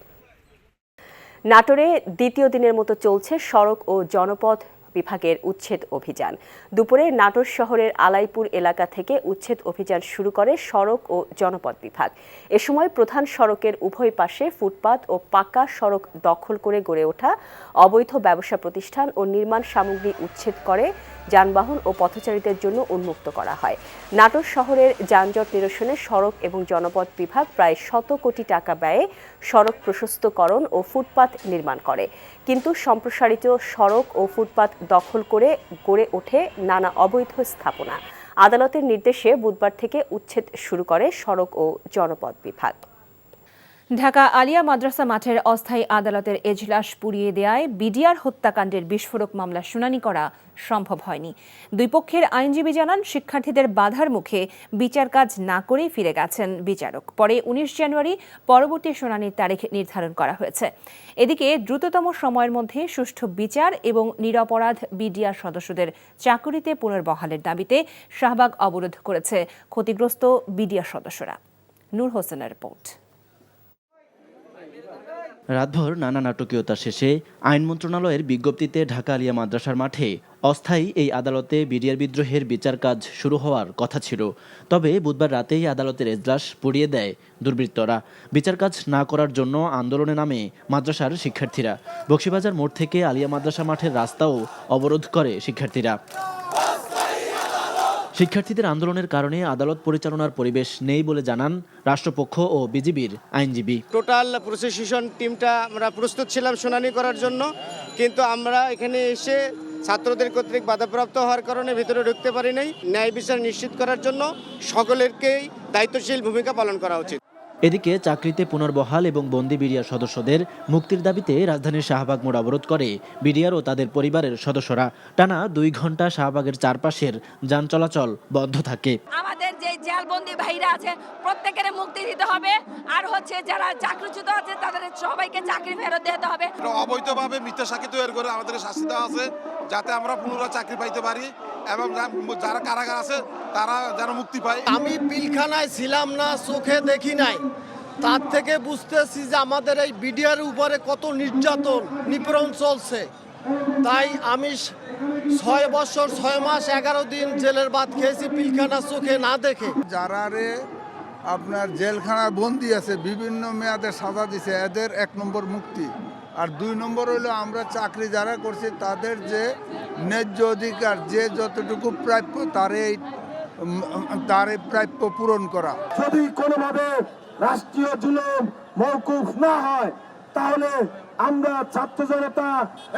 নাটোরে দ্বিতীয় দিনের মতো চলছে সড়ক ও জনপথ বিভাগের উচ্ছেদ অভিযান। দুপুরে নাটোর শহরের আলাইপুর এলাকা থেকে উচ্ছেদ অভিযান শুরু করে সড়ক ও জনপথ বিভাগ। এ সময় প্রধান সড়কের উভয় পাশে ফুটপাত ও পাকা সড়ক দখল করে গড়ে ওঠা অবৈধ ব্যবসা প্রতিষ্ঠান ও নির্মাণ সামগ্রী উচ্ছেদ করে যানবাহন ও পথচারীদের জন্য উন্মুক্ত করা হয়। নাটোর শহরের যানজট নিরসনে সড়ক এবং জনপথ বিভাগ প্রায় 100 কোটি টাকা ব্যয়ে সড়ক প্রশস্তকরণ ও ফুটপাত নির্মাণ করে। কিন্তু সম্প্রসারিত সড়ক ও ফুটপাত দখল করে গড়ে ওঠে নানা অবৈধ স্থাপনা। আদালতের নির্দেশে বুধবার থেকে উচ্ছেদ শুরু করে সড়ক ও জনপথ বিভাগ। ঢাকা আলিয়া মাদ্রাসা মাঠের অস্থায়ী আদালতের এজলাস পুড়িয়ে দেয়ায় বিডিআর হত্যাকাণ্ডের বিস্ফোরক মামলা শুনানি করা সম্ভব হয়নি। দুই পক্ষের আইনজীবী জানান, শিক্ষার্থীদের বাধার মুখে বিচার কাজ না করেই ফিরে গেছেন বিচারক। পরে 19 জানুয়ারি পরবর্তী শুনানির তারিখ নির্ধারণ করা হয়েছে। এদিকে দ্রুততম সময়ের মধ্যে সুষ্ঠু বিচার এবং নিরপরাধ বিডিআর সদস্যদের চাকুরিতে পুনর্বহালের দাবিতে শাহবাগ অবরোধ করেছে ক্ষতিগ্রস্ত বিডিআর সদস্যরা। নূর হোসেনের রিপোর্ট। রাতভর নানা নাটকীয়তা শেষে আইন মন্ত্রণালয়ের বিজ্ঞপ্তিতে ঢাকা আলিয়া মাদ্রাসার মাঠে অস্থায়ী এই আদালতে বিডিআর বিদ্রোহের বিচার কাজ শুরু হওয়ার কথা ছিল। তবে বুধবার রাতেই আদালতের এজলাস পুড়িয়ে দেয় দুর্বৃত্তরা। বিচার কাজ না করার জন্য আন্দোলনে নামে মাদ্রাসার শিক্ষার্থীরা। বকশীবাজার মোড় থেকে আলিয়া মাদ্রাসা মাঠের রাস্তাও অবরোধ করে শিক্ষার্থীরা। শিক্ষার্থীদের আন্দোলনের কারণে আদালত পরিচালনার পরিবেশ নেই বলে জানান রাষ্ট্রপক্ষ ও বিজিবির আইনজীবী। টোটাল প্রসিকিউশন টিমটা আমরা প্রস্তুত ছিলাম শুনানি করার জন্য, কিন্তু আমরা এখানে এসে ছাত্রদের কর্তৃক বাধাপ্রাপ্ত হওয়ার কারণে ভিতরে ঢুকতে পারি নাই। ন্যায় বিচার নিশ্চিত করার জন্য সকলেরকেই দায়িত্বশীল ভূমিকা পালন করা উচিত। এদিকে চাকরিতে পুনর্বহাল এবং বন্দি বিডিআর সদস্যদের মুক্তির দাবিতে রাজধানীর শাহবাগ মোড় অবরোধ করে বিডিআর ও তাদের পরিবারের সদস্যরা। টানা 2 ঘন্টা শাহবাগের চারপাশের যান চলাচল বন্ধ থাকে। আমাদের যে জেলবন্দি ভাইরা আছে প্রত্যেকের মুক্তি দিতে হবে, আর যারা চাকরিচ্যুত আছে তাদের সবাইকে চাকরি ফেরত দিতে হবে। অবৈধভাবে মিথ্যা সাক্ষী তৈরি করে আমাদের শাস্তি দেওয়া আছে, যাতে আমরা পুনরায় চাকরি পাইতে পারি এবং যারা কারাগার আছে তারা যেন মুক্তি পায়। আমি পিলখানায় ছিলাম না, চোখে দেখি নাই, তার থেকে বুঝতেছি যে আমাদের এই বিডিআর উপরে কত নির্যাতন নিপীড়ন চলছে। তাই আমি 6 বছর 6 মাস 11 দিন জেলের ভাত খেয়েছি পিলখানা চোখে না দেখে। যারা আপনার জেলখানায় বন্দি আছে, বিভিন্ন মেয়াদে সাজা দিছে, এদের 1 নম্বর মুক্তি। আর 2 নম্বর হলো আমরা চাকরি যারা করছি তাদের যে ন্যায্য অধিকার, যে যতটুকু প্রাপ্য তার প্রাপ্য পূরণ করা। যদি কোনোভাবে রাষ্ট্রীয় জুলুম মওকুফ না হয় তাহলে আমরা ছাত্র জনতা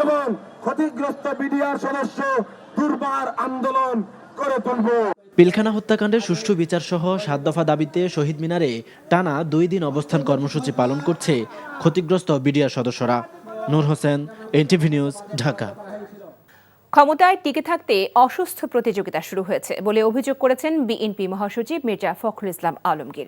এবং ক্ষতিগ্রস্ত বিডিআর সদস্য দুর্বার আন্দোলন করে তুলব। পিলখানা হত্যাকাণ্ডের সুষ্ঠু বিচার সহ 7 দফা দাবিতে শহীদ মিনারে টানা 2 দিন অবস্থান কর্মসূচি পালন করছে ক্ষতিগ্রস্ত বিডিআর সদস্যরা। নূর হোসেন, এনটিভি নিউজ, ঢাকা। ক্ষমতায় টিকে থাকতে অসুস্থ প্রতিযোগিতা শুরু হয়েছে বলে অভিযোগ করেছেন বিএনপি মহাসচিব মির্জা ফখরুল ইসলাম আলমগীর।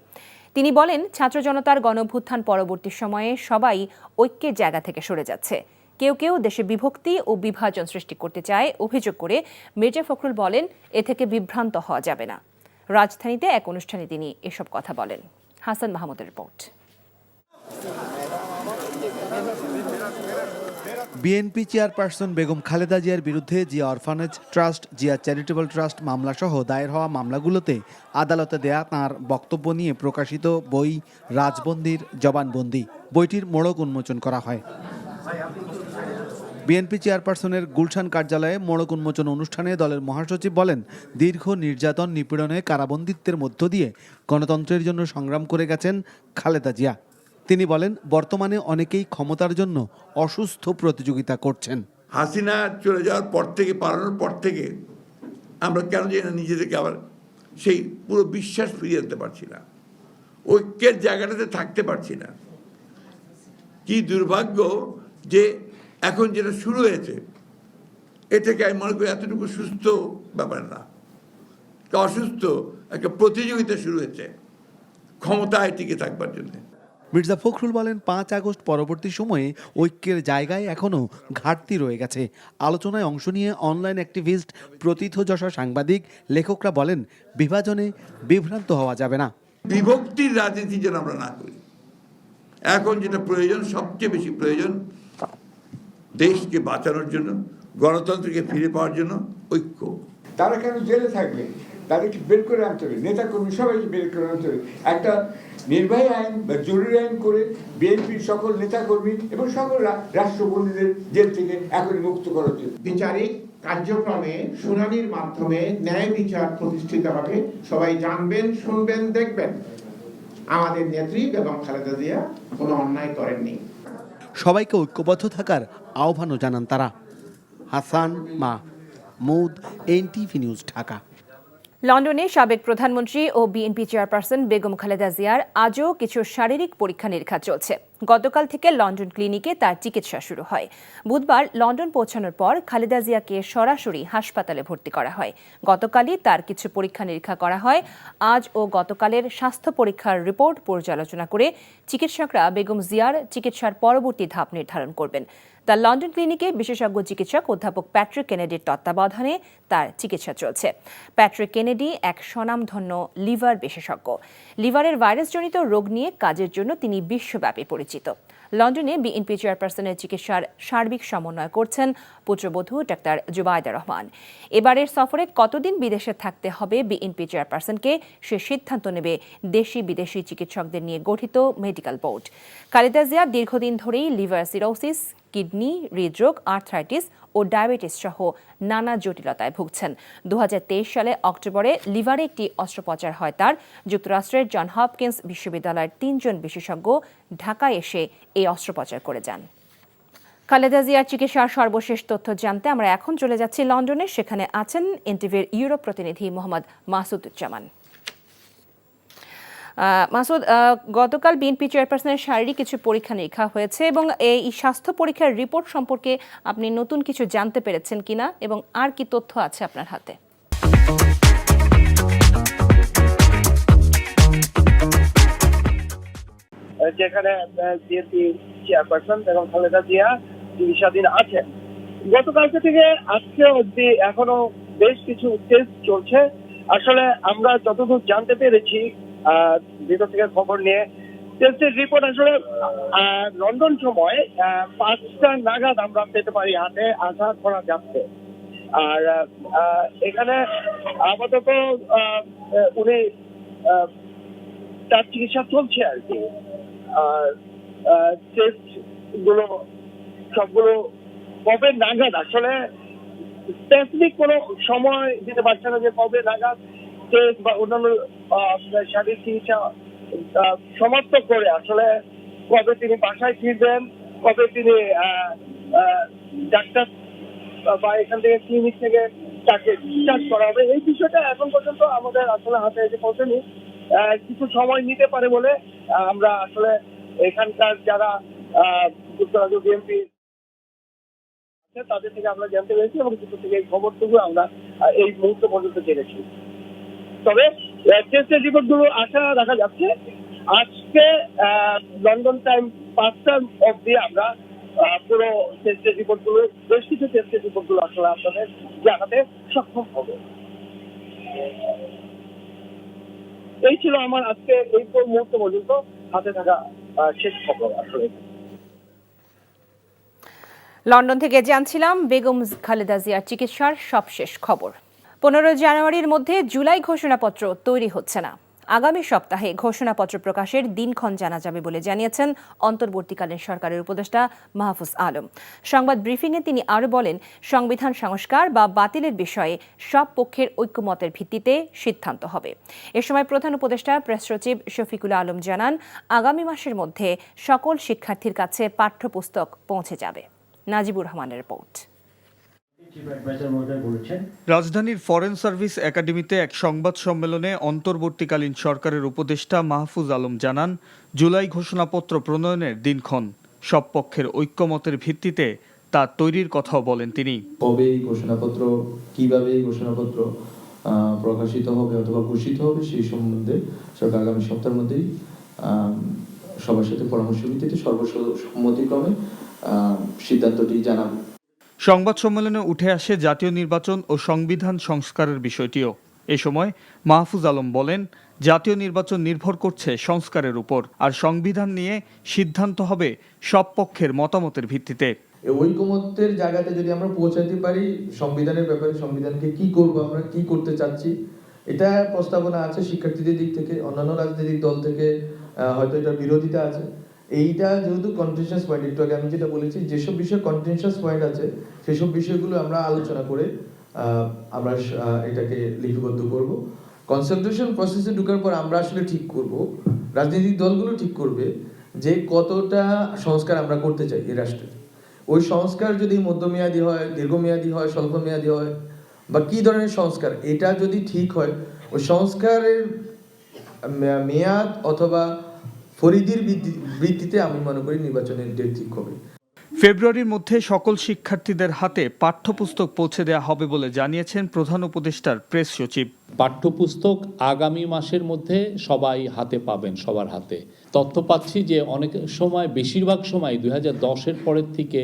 তিনি বলেন, ছাত্র জনতার গণঅভ্যুত্থান পরবর্তী সময়ে সবাই ঐক্যের জায়গা থেকে সরে যাচ্ছে। কেউ কেউ দেশে বিভক্তি ও বিভাজন সৃষ্টি করতে চায় অভিযোগ করে মির্জা ফখরুল বলেন, এ থেকে বিভ্রান্ত হওয়া যাবে না। রাজধানীতে এক অনুষ্ঠানে তিনি এসব কথা বলেন। হাসান মাহমুদের রিপোর্ট। বিএনপি চেয়ারপারসন বেগম খালেদা জিয়ার বিরুদ্ধে Zia orphanage trust, Zia charitable trust মামলাসহ দায়ের হওয়া মামলাগুলোতে আদালতে দেয়া তাঁর বক্তব্য নিয়ে প্রকাশিত বই রাজবন্দির জবানবন্দি বইটির মোড়ক উন্মোচন করা হয়। বিএনপি চেয়ারপারসনের গুলশান কার্যালয়ে মোড়ক উন্মোচন অনুষ্ঠানে দলের মহাসচিব বলেন, দীর্ঘ নির্যাতন নিপীড়নে কারাবন্দিত্বের মধ্য দিয়ে গণতন্ত্রের জন্য সংগ্রাম করে গেছেন খালেদা জিয়া। তিনি বলেন, বর্তমানে অনেকেই ক্ষমতার জন্য অসুস্থ প্রতিযোগিতা করছেন। হাসিনা চলে যাওয়ার পর থেকে, পালানোর পর থেকে আমরা কেন জানি না নিজেদেরকে আবার সেই পুরো বিশ্বাস ফিরিয়ে আনতে পারছি না, ঐক্যের জায়গাটাতে থাকতে পারছি না। কি দুর্ভাগ্য যে এখন যেটা শুরু হয়েছে এটাকে আমি মনে করি এতটুকু সুস্থ ব্যাপার না, অসুস্থ একটা প্রতিযোগিতা শুরু হয়েছে ক্ষমতায় টিকে থাকবার জন্য। মির্জা ফখরুল বলেন, 5 আগস্ট পরবর্তী সময়ে ঐক্যের জায়গায় এখনও ঘাটতি রয়ে গেছে। আলোচনায় অংশ নিয়ে অনলাইন অ্যাক্টিভিস্ট, প্রথিতযশা সাংবাদিক, লেখকরা বলেন, বিভাজনে বিভ্রান্ত হওয়া যাবে না। বিভক্তির রাজনীতি যেন আমরা না করি। এখন যেটা প্রয়োজন, সবচেয়ে বেশি প্রয়োজন দেশকে বাঁচানোর জন্য, গণতন্ত্রকে ফিরে পাওয়ার জন্য ঐক্য। তারা কেন জেলে থাকবে? তাদেরকে বের করে আনতে হবে, নেতা কর্মী সবাইকে বের করে আনতে হবে। একটা নির্বাহী আইন বা জরুরি আইন করে বিএনপির সকল নেতাকর্মী এবং সকল রাষ্ট্রবন্দীদের জেল থেকে এখনই মুক্ত করা হচ্ছে। বিচারিক কার্যক্রমে শুনানির মাধ্যমে ন্যায় বিচার প্রতিষ্ঠিত হবে। সবাই জানবেন, শুনবেন, দেখবেন আমাদের নেত্রী বেগম খালেদা জিয়া কোনো অন্যায় করেননি। সবাইকে ঐক্যবদ্ধ থাকার আহ্বানও জানান তারা। Hasan Mahmud, NTV news, Dhaka. লন্ডনে সাবেক প্রধানমন্ত্রী ও বিএনপি চেয়ারপারসন বেগম খালেদা জিয়ার আজও কিছু শারীরিক পরীক্ষা নিরীক্ষা চলছে। গতকাল থেকে লন্ডন ক্লিনিকে তার চিকিৎসা শুরু হয়। বুধবার লন্ডন পৌঁছানোর পর খালেদা জিয়াকে সরাসরি হাসপাতালে ভর্তি করা হয়। গতকালই তার কিছু পরীক্ষা নিরীক্ষা করা হয়। আজ ও গতকালের স্বাস্থ্য পরীক্ষার রিপোর্ট পর্যালোচনা করে চিকিৎসকরা বেগম জিয়ার চিকিৎসার পরবর্তী ধাপ নির্ধারণ করবেন। তার লন্ডন ক্লিনিকে বিশেষজ্ঞ চিকিৎসক অধ্যাপক প্যাট্রিক কেনেডির তত্ত্বাবধানে তার চিকিৎসা চলছে। প্যাট্রিক কেনেডি এক স্বনামধন্য লিভার বিশেষজ্ঞ। লিভারের ভাইরাসজনিত রোগ নিয়ে কাজের জন্য তিনি বিশ্বব্যাপী পরিচিত। লন্ডনে বিএনপি চেয়ারপারসনের চিকিৎসার সার্বিক সমন্বয় করছেন পুত্রবধূ ডাক্তার জুবাইদা রহমান। এবারের সফরে কতদিন বিদেশে থাকতে হবে বিএনপি চেয়ারপারসনকে, সে সিদ্ধান্ত নেবে দেশি বিদেশি চিকিৎসকদের নিয়ে গঠিত মেডিকেল বোর্ড। খালেদা জিয়া দীর্ঘদিন ধরেই লিভার সিরোসিস, কিডনি, হৃদরোগ, আর্থ্রাইটিস ও ডায়াবেটিস সহ নানা জটিলতায় ভুগছেন। 2023 সালে অক্টোবরে লিভারে একটি অস্ত্রোপচার হয় তার। যুক্তরাষ্ট্রের জন হপকিন্স বিশ্ববিদ্যালয়ের 3 জন বিশেষজ্ঞ ঢাকায় এসে এই অস্ত্রোপচার করে যান। খালেদা জিয়ার চিকিৎসার সর্বশেষ তথ্য জানতে আমরা এখন চলে যাচ্ছি লন্ডনে। সেখানে আছেন এনটিভির ইউরোপ প্রতিনিধি মোহাম্মদ মাসুদুজ্জামান। মাসুদ, গতকাল বিএনপি চেয়ারপারসনের শারীরিক কিছু পরীক্ষা নিরীক্ষা হয়েছে এবং এই স্বাস্থ্য পরীক্ষার রিপোর্ট সম্পর্কে আপনি নতুন কিছু জানতে পেরেছেন কিনা এবং আর কি তথ্য আছে আপনার হাতে? যেখানে বিএনপি চেয়ারপারসন বেগম খালেদা জিয়া চিকিৎসাধীন আছেন। গতকালকে থেকে আজকে অবধি এখনো বেশ কিছু টেস্ট চলছে। আসলে আমরা যতদূর জানতে পেরেছি ভিতর থেকে খবর নিয়ে, টেস্টের রিপোর্ট আসলে লন্ডন সময় 5টা নাগাদ আমরা পেতে পারি, হাতে আশা করা যাচ্ছে। আর এখানে আপাতত উনি তার চিকিৎসা চলছে আর কি। আর টেস্ট গুলো সবগুলো কবে নাগাদ, আসলে স্পেসিফিক কোনো সময় দিতে পারছে না যে কবে নাগাদ টেস্ট বা অন্যান্য শারীরিক চিকিৎসা সমাপ্ত করে আসলে কবে তিনি বাসায় ফিরবেন, কবে তিনি ডাক্তার বা এখান থেকে ক্লিনিক থেকে তাকে ডিসচার্জ করা হবে, এই বিষয়টা এখন পর্যন্ত আমাদের আসলে হাতে এসে পৌঁছেনি। কিছু সময় নিতে পারে বলে আমরা আসলে এখানকার যারা যুক্তরাজ্য বিএনপি তাদের থেকে আমরা জানতে পেরেছি এবং কিছু থেকে এই খবরটুকু আমরা এই মুহূর্ত পর্যন্ত জেনেছি। তবে টেস্টের রিপোর্টগুলো আশা রাখা যাচ্ছে আজকে লন্ডন টাইম 5টা অবধি আমরা পুরো টেস্টের রিপোর্টগুলো, বেশ কিছু টেস্টের রিপোর্টগুলো আসলে আপনাদের জানাতে সক্ষম হবে। এই ছিল আমার আজকে এই মুহূর্ত পর্যন্ত হাতে থাকা শেষ খবর। আসলে লন্ডন থেকে জানছিলাম বেগম খালেদা জিয়ার চিকিৎসার সবশেষ খবর। 15 জানুয়ারির মধ্যে জুলাই ঘোষণাপত্র তৈরি হচ্ছে না। আগামী সপ্তাহে ঘোষণাপত্র প্রকাশের দিনক্ষণ জানা যাবে বলে জানিয়েছেন অন্তর্বর্তীকালীন সরকারের উপদেষ্টা মাহফুজ আলম। সংবাদ ব্রিফিংয়ে তিনি আরও বলেন, সংবিধান সংস্কার বা বাতিলের বিষয়ে সব পক্ষের ঐক্যমতের ভিত্তিতে সিদ্ধান্ত হবে। এ সময় প্রধান উপদেষ্টা প্রেস সচিব শফিকুল আলম জানান, আগামী মাসের মধ্যে সকল শিক্ষার্থীর কাছে পাঠ্যপুস্তক পৌঁছে যাবে। নাজিবুর রহমানের রিপোর্ট। রাজধানীর ফরেন সার্ভিস একাডেমিতে এক সংবাদ সম্মেলনে অন্তর্বর্তীকালীন সরকারের উপদেষ্টা মাহফুজ আলম জানান, জুলাই ঘোষণাপত্র প্রণয়নের দিনক্ষণ সব পক্ষের ঐক্যমতের ভিত্তিতে তা তৈরির কথাও বলেন তিনি। কবে এই ঘোষণাপত্র, কিভাবে এই ঘোষণাপত্র প্রকাশিত হবে অথবা ঘোষিত হবে সেই সম্বন্ধে সরকার আগামী সপ্তাহের মধ্যেই সবার সাথে পরামর্শ ভিত্তিতে সর্বসম্মতিক্রমে সিদ্ধান্তটি জানাবে। সংবাদ সম্মেলনে উঠে আসে জাতীয় নির্বাচন ও সংবিধান সংস্কারের বিষয়টিও। এ সময় মাহফুজ আলম বলেন, জাতীয় নির্বাচন নির্ভর করছে সংস্কারের উপর, আর সংবিধান নিয়ে সিদ্ধান্ত হবে সব পক্ষের মতামতের ভিত্তিতে। ঐকমত্যের জায়গাতে যদি আমরা পৌঁছাতে পারি সংবিধানের ব্যাপারে, সংবিধানকে কি করব, আমরা কি করতে চাচ্ছি, এটা প্রস্তাবনা আছে শিক্ষার্থীদের দিক থেকে, অন্যান্য রাজনৈতিক দল থেকে হয়তো এটা বিরোধিতা আছে। এইটা যেহেতু কন্টেনশাস পয়েন্ট, একটু আগে আমি যেটা বলেছি, যেসব বিষয়ে কন্টেনশাস পয়েন্ট আছে সেসব বিষয়গুলো আমরা আলোচনা করে আমরা এটাকে লিপিবদ্ধ করব। কনসালটেশন প্রসেসে ঢোকার পর আমরা আসলে ঠিক করব, রাজনৈতিক দলগুলো ঠিক করবে যে কতটা সংস্কার আমরা করতে চাই এই রাষ্ট্রে। ওই সংস্কার যদি মধ্যমেয়াদী হয়, দীর্ঘমেয়াদী হয়, স্বল্পমেয়াদী হয়, বা কি ধরনের সংস্কার, এটা যদি ঠিক হয়, ওই সংস্কারের মেয়াদ অথবা পরিধির ভিত্তিতে আমি মনে করি নির্বাচনের ডেট ঠিক হবে। ফেব্রুয়ারির মধ্যে সকল শিক্ষার্থীদের হাতে পাঠ্যপুস্তক পৌঁছে দেওয়া হবে বলে জানিয়েছেন প্রধান উপদেষ্টার প্রেস সচিব। পাঠ্যপুস্তক আগামী মাসের মধ্যে সবাই হাতে পাবেন, সবার হাতে। তথ্য পাচ্ছি যে অনেক সময়, বেশিরভাগ সময় 2010-এর পরের থেকে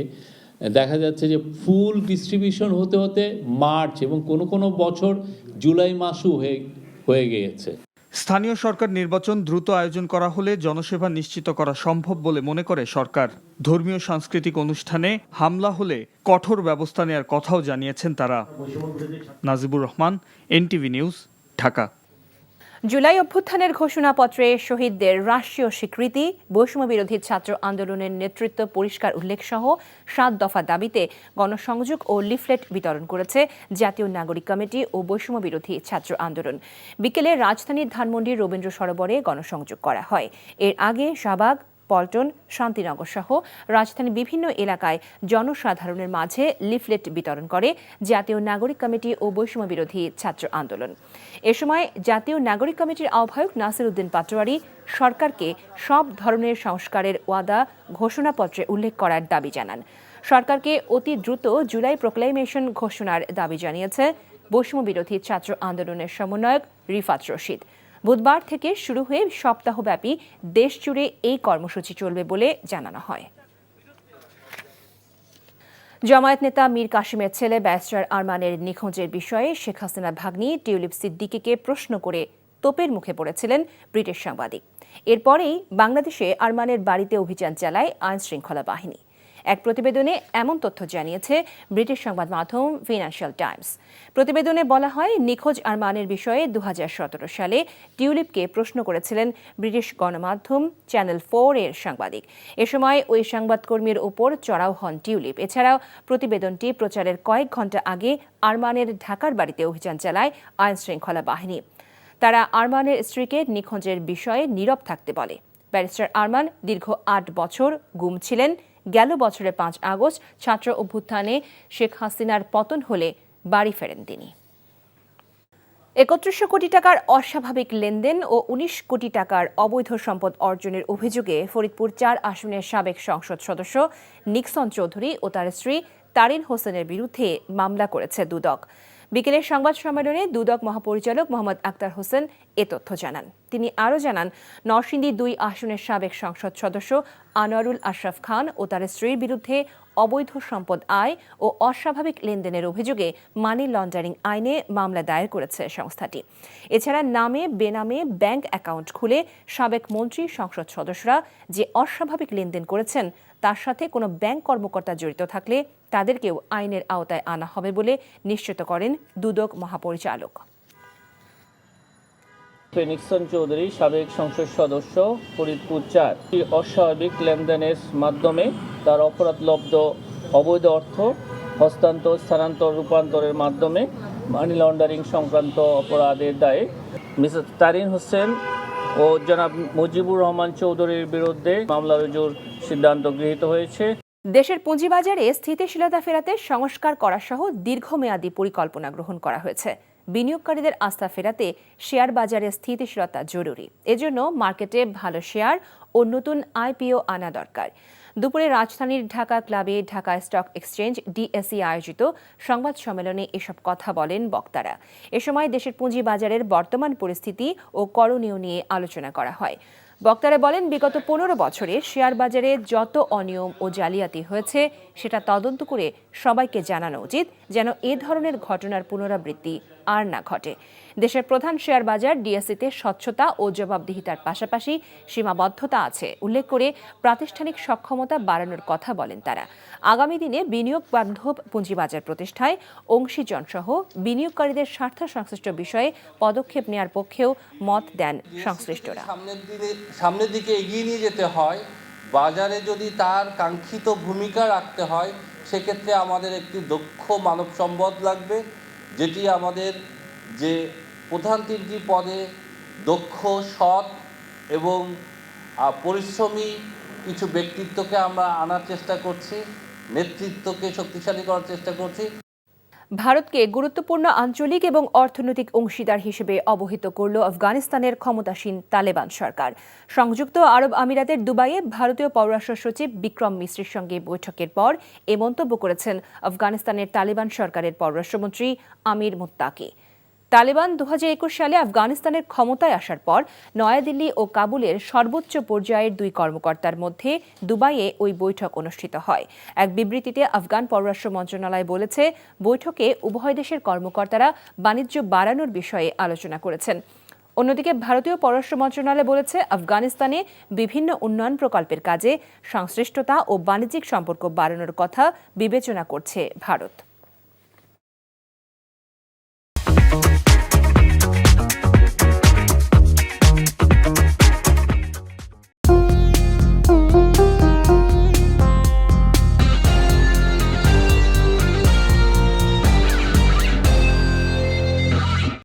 দেখা যাচ্ছে যে ফুল ডিস্ট্রিবিউশন হতে হতে মার্চ এবং কোনো বছর জুলাই মাসও হয়ে গিয়েছে। স্থানীয় সরকার নির্বাচন দ্রুত আয়োজন করা হলে জনসেবা নিশ্চিত করা সম্ভব বলে মনে করে সরকার। ধর্মীয় সাংস্কৃতিক অনুষ্ঠানে হামলা হলে কঠোর ব্যবস্থা নেওয়ার কথাও জানিয়েছেন তারা। Najibur Rahman, NTV news, Dhaka. জুলাই অভ্যুত্থানের ঘোষণাপত্রে শহীদদের রাষ্ট্রীয় স্বীকৃতি, বৈষম্য বিরোধী ছাত্র আন্দোলনের নেতৃত্ব পরিষ্কার উল্লেখ সহ 7 দফা দাবিতে গণসংযোগ ও লিফলেট বিতরণ করেছে জাতীয় নাগরিক কমিটি ও বৈষম্য বিরোধী ছাত্র আন্দোলন। বিকেলে রাজধানীর ধানমন্ডির রবীন্দ্র সরোবরে গণসংযোগ করা হয়। এর আগে শাহবাগ, পল্টন, শান্তিনগর সহ রাজধানীর বিভিন্ন এলাকায় জনসাধারণের মাঝে লিফলেট বিতরণ করে জাতীয় নাগরিক কমিটি ও বৈষম্য বিরোধী ছাত্র আন্দোলন। এ সময় জাতীয় নাগরিক কমিটির আহ্বায়ক নাসির উদ্দিন পাটোয়ারি সরকারকে সব ধরনের সংস্কারের ওয়াদা ঘোষণাপত্রে উল্লেখ করার দাবি জানান। সরকারকে অতি দ্রুত জুলাই প্রোক্লেমেশন ঘোষণার দাবি জানিয়েছে বৈষম্য বিরোধী ছাত্র আন্দোলনের সমন্বয়ক রিফাত রশিদ। বুধবার থেকে শুরু হয়ে সপ্তাহব্যাপী দেশজুড়ে এই কর্মসূচি চলবে বলে জানানো হয়। জামায়াত নেতা মীর কাসেমের ছেলে ব্যারিস্টার আরমানের নিখোঁজের বিষয়ে শেখ হাসিনার ভাগ্নি টিউলিপ সিদ্দিকীকে প্রশ্ন করে তোপের মুখে পড়েছিলেন ব্রিটিশ সাংবাদিক। এরপরেই বাংলাদেশে আরমানের বাড়িতে অভিযান চালায় আইনশৃঙ্খলা বাহিনী। এক প্রতিবেদনে এমন তথ্য জানিয়েছে ব্রিটিশ সংবাদ মাধ্যম ফিনান্সিয়াল টাইমস। প্রতিবেদনে বলা হয়, নিখোঁজ আরমানের বিষয়ে 2017 সালে টিউলিপকে প্রশ্ন করেছিলেন ব্রিটিশ গণমাধ্যম চ্যানেল 4 এর সাংবাদিক। এ সময় ওই সংবাদকর্মীর ওপর চড়াও হন টিউলিপ। এছাড়াও প্রতিবেদনটি প্রচারের কয়েক ঘণ্টা আগে আরমানের ঢাকার বাড়িতে অভিযান চালায় আইনশৃঙ্খলা বাহিনী। তারা আরমানের স্ত্রীকে নিখোঁজের বিষয়ে নীরব থাকতে বলে। ব্যারিস্টার আরমান দীর্ঘ 8 বছর গুম ছিলেন। গেল বছরের 5 আগস্ট ছাত্র অভ্যুত্থানে শেখ হাসিনার পতন হলে বাড়ি ফেরেন তিনি। 3100 কোটি টাকার অস্বাভাবিক লেনদেন ও 19 কোটি টাকার অবৈধ সম্পদ অর্জনের অভিযোগে ফরিদপুর 4 আসনের সাবেক সংসদ সদস্য নিক্সন চৌধুরী ও তার স্ত্রী তারিন হোসেনের বিরুদ্ধে মামলা করেছে দুদক। বিকেলের সংবাদ সম্মেলনে দুদক মহাপরিচালক মোহাম্মদ আক্তার হোসেন এ তথ্য জানান। তিনি আরও জানান, নরসিংদী 2 আসনের সাবেক সংসদ সদস্য আনোয়ারুল আশরাফ খান ও তার স্ত্রীর বিরুদ্ধে অবৈধ সম্পদ আয় ও অস্বাভাবিক লেনদেনের অভিযোগে মানি লন্ডারিং আইনে মামলা দায়ের করেছে সংস্থাটি। এছাড়া নামে বেনামে ব্যাংক অ্যাকাউন্ট খুলে সাবেক মন্ত্রী, সংসদ সদস্যরা যে অস্বাভাবিক লেনদেন করেছেন তার সাথে কোনো ব্যাংক কর্মকর্তা জড়িত থাকলে তাদেরকেও আইনের আওতায় আনা হবে বলে নিশ্চিত করেন দুদক মহাপরিচালক। ফেনিক্সন চৌধুরী, সাবেক সংসদ সদস্য, ফরিদপুর 4, অস্বাভাবিক লেনদেনের মাধ্যমে তার অপরাধলব্ধ অবৈধ অর্থ হস্তান্তর, স্থানান্তর, রূপান্তরের মাধ্যমে মানি লন্ডারিং সংক্রান্ত অপরাধের দায়ে মিসেস তারিন হোসেন ও জনাব মুজিবুর রহমান চৌধুরীর বিরুদ্ধে মামলা রুজুর সিদ্ধান্ত গৃহীত হয়েছে। দেশের পুঁজিবাজারে স্থিতিশীলতা ফেরাতে সংস্কার করা সহ দীর্ঘমেয়াদী পরিকল্পনা গ্রহণ করা হয়েছে। বিনিয়োগকারীদের আস্থা ফেরাতে শেয়ার বাজারে স্থিতিশীলতা জরুরি। এজন্য মার্কেটে ভালো শেয়ার ও নতুন আইপিও আনা দরকার। দুপুরে রাজধানীর ঢাকা ক্লাবে ঢাকা স্টক এক্সচেঞ্জ ডিএসই আয়োজিত সংবাদ সম্মেলনে এসব কথা বলেন বক্তারা। এ সময় দেশের পুঁজিবাজারের বর্তমান পরিস্থিতি ও করণীয় নিয়ে আলোচনা করা হয়। বক্তারা বলেন, বিগত 15 বছরে শেয়ার বাজারে যত অনিয়ম ও জালিয়াতি হয়েছে সেটা তদন্ত করে সবাইকে জানানো উচিত, যেন এ ধরনের ঘটনার পুনরাবৃত্তি আর না ঘটে। দেশের প্রধান শেয়ার বাজার ডিএসইতে স্বচ্ছতা ও জবাবদিহিতার পাশাপাশি সীমাবদ্ধতা আছে উল্লেখ করে প্রাতিষ্ঠানিক সক্ষমতা বাড়ানোর কথা বলেন তারা। আগামী দিনে বিনিয়োগ বান্ধব পুঁজিবাজার প্রতিষ্ঠায় অংশীজন সহ বিনিয়োগকারীদের স্বার্থ সংশ্লিষ্ট বিষয়ে পদক্ষেপ নেওয়ার পক্ষেও মত দেন সংশ্লিষ্টরা। সামনের দিকে এগিয়ে নিয়ে যেতে হয়, বাজারে যদি তার কাঙ্ক্ষিত ভূমিকা রাখতে হয়, সেক্ষেত্রে আমাদের একটি দক্ষ মানব সম্পদ লাগবে, যেটি আমাদের যে প্রধান 3টি পদে দক্ষ, সৎ এবং পরিশ্রমী কিছু ব্যক্তিত্বকে আমরা আনার চেষ্টা করছি, নেতৃত্বকে শক্তিশালী করার চেষ্টা করছি। ভারতকে গুরুত্বপূর্ণ আঞ্চলিক এবং অর্থনৈতিক অংশীদার হিসেবে অবহিত করল আফগানিস্তানের ক্ষমতাসীন তালেবান সরকার। সংযুক্ত আরব আমিরাতের দুবাইয়ে ভারতীয় পররাষ্ট্র সচিব বিক্রম মিশ্রির সঙ্গে বৈঠকের পর এ মন্তব্য করেছেন আফগানিস্তানের তালেবান সরকারের পররাষ্ট্রমন্ত্রী আমির মুত্তাকি। তালেবান 2021 সালে আফগানিস্তানের ক্ষমতায় আসার পর নয়াদিল্লি ও কাবুলের সর্বোচ্চ পর্যায়ের 2 কর্মকর্তার মধ্যে দুবাইয়ে ওই বৈঠক অনুষ্ঠিত হয়। এক বিবৃতিতে আফগান পররাষ্ট্র মন্ত্রণালয় বলেছে, বৈঠকে উভয় দেশের কর্মকর্তারা বাণিজ্য বাড়ানোর বিষয়ে আলোচনা করেছেন। অন্যদিকে ভারতীয় পররাষ্ট্র মন্ত্রণালয় বলেছে, আফগানিস্তানে বিভিন্ন উন্নয়ন প্রকল্পের কাজে সংশ্লিষ্টতা ও বাণিজ্যিক সম্পর্ক বাড়ানোর কথা বিবেচনা করছে ভারত।